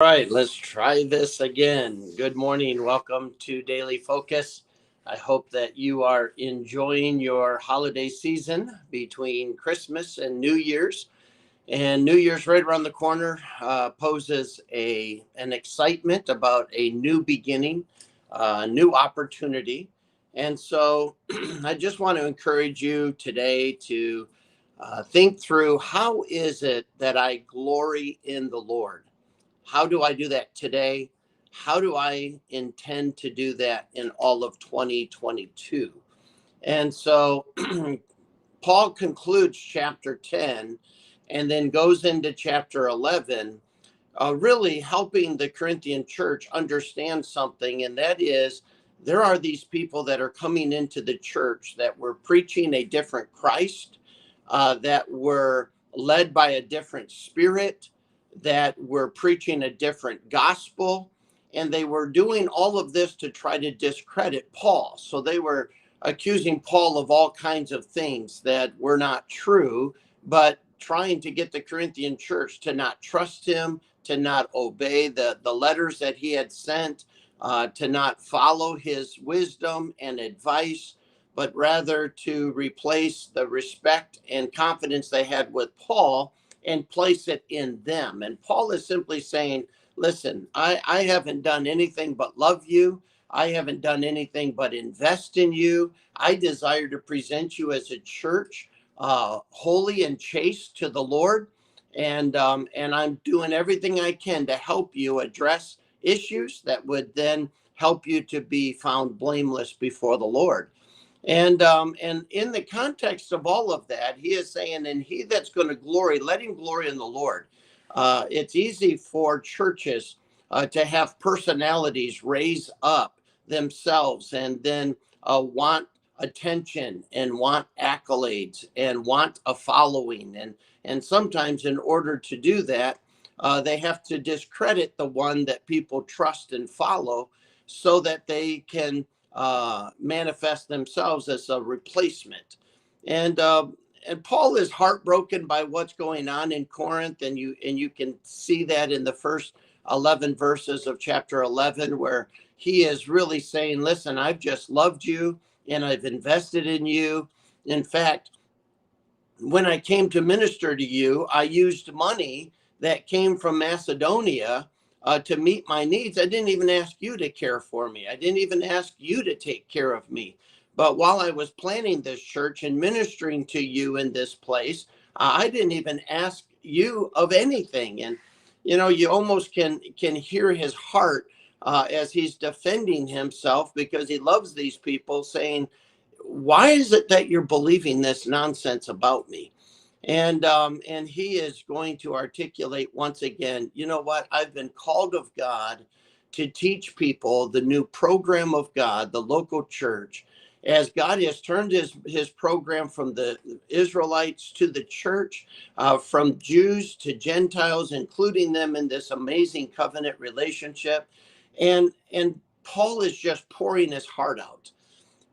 All right, let's try this again. Good morning. Welcome to Daily Focus. I hope that you are enjoying your holiday season between Christmas and New Year's. And New Year's right around the corner poses an excitement about a new beginning, new opportunity. And so I just want to encourage you today to think through, how is it that I glory in the Lord? How do I do that today? How do I intend to do that in all of 2022? And so Paul concludes chapter 10 and then goes into chapter 11, really helping the Corinthian church understand something. And that is, there are these people that are coming into the church that were preaching a different Christ, that were led by a different spirit, that were preaching a different gospel. And they were doing all of this to try to discredit Paul. So they were accusing Paul of all kinds of things that were not true, but trying to get the Corinthian church to not trust him, to not obey the letters that he had sent, to not follow his wisdom and advice, but rather to replace the respect and confidence they had with Paul and place it in them. And Paul is simply saying, listen, I haven't done anything but love you. I haven't done anything but invest in you. I desire to present you as a church, holy and chaste to the Lord. And I'm doing everything I can to help you address issues that would then help you to be found blameless before the Lord. And in the context of all of that, he is saying, and he that's going to glory, let him glory in the Lord. It's easy for churches to have personalities raise up themselves and then want attention and want accolades and want a following. And sometimes in order to do that, they have to discredit the one that people trust and follow so that they can manifest themselves as a replacement. And Paul is heartbroken by what's going on in Corinth, and you can see that in the first 11 verses of chapter 11, where he is really saying, listen, I've just loved you and I've invested in you. In fact, when I came to minister to you, I used money that came from Macedonia to meet my needs. I didn't even ask you to care for me. I didn't even ask you to take care of me. But while I was planning this church and ministering to you in this place, I didn't even ask you of anything. And you almost can hear his heart as he's defending himself, because he loves these people, saying, why is it that you're believing this nonsense about me? And he is going to articulate once again, you know what? I've been called of God to teach people the new program of God, the local church, as God has turned his program from the Israelites to the church, from Jews to Gentiles, including them in this amazing covenant relationship. And Paul is just pouring his heart out.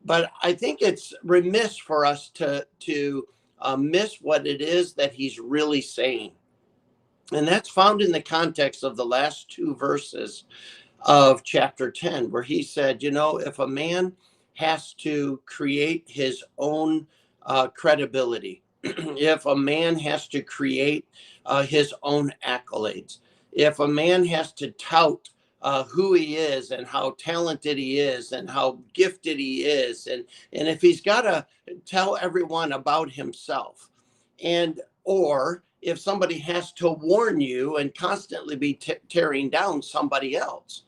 But I think it's remiss for us to miss what it is that he's really saying. And that's found in the context of the last two verses of chapter 10, where he said, if a man has to create his own credibility, if a man has to create his own accolades, if a man has to tout who he is and how talented he is and how gifted he is, and if he's got to tell everyone about himself, and or if somebody has to warn you and constantly be tearing down somebody else,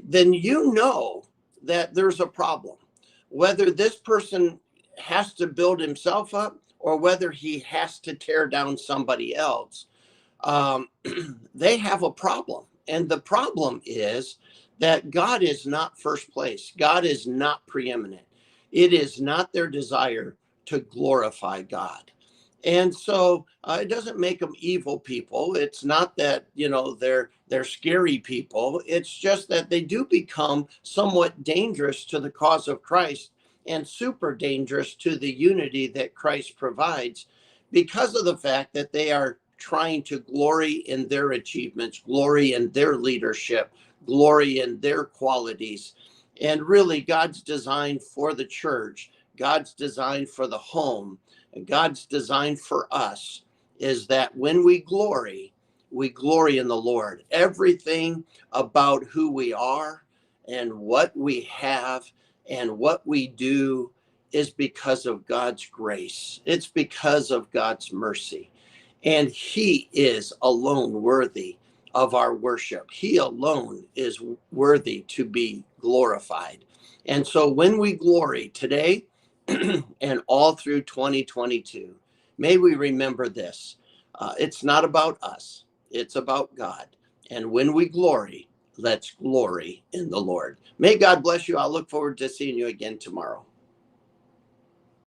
then that there's a problem. Whether this person has to build himself up or whether he has to tear down somebody else, um, they have a problem. And the problem is that God is not first place. God is not preeminent. It is not their desire to glorify God. And so it doesn't make them evil people. It's not that, they're scary people. It's just that they do become somewhat dangerous to the cause of Christ and super dangerous to the unity that Christ provides, because of the fact that they are trying to glory in their achievements, glory in their leadership, glory in their qualities. And really, God's design for the church, God's design for the home, and God's design for us is that when we glory in the Lord. Everything about who we are and what we have and what we do is because of God's grace. It's because of God's mercy. And He is alone worthy of our worship. He alone is worthy to be glorified. And so when we glory today and all through 2022, may we remember this. It's not about us, it's about God. And when we glory, let's glory in the Lord. May God bless you. I'll look forward to seeing you again tomorrow.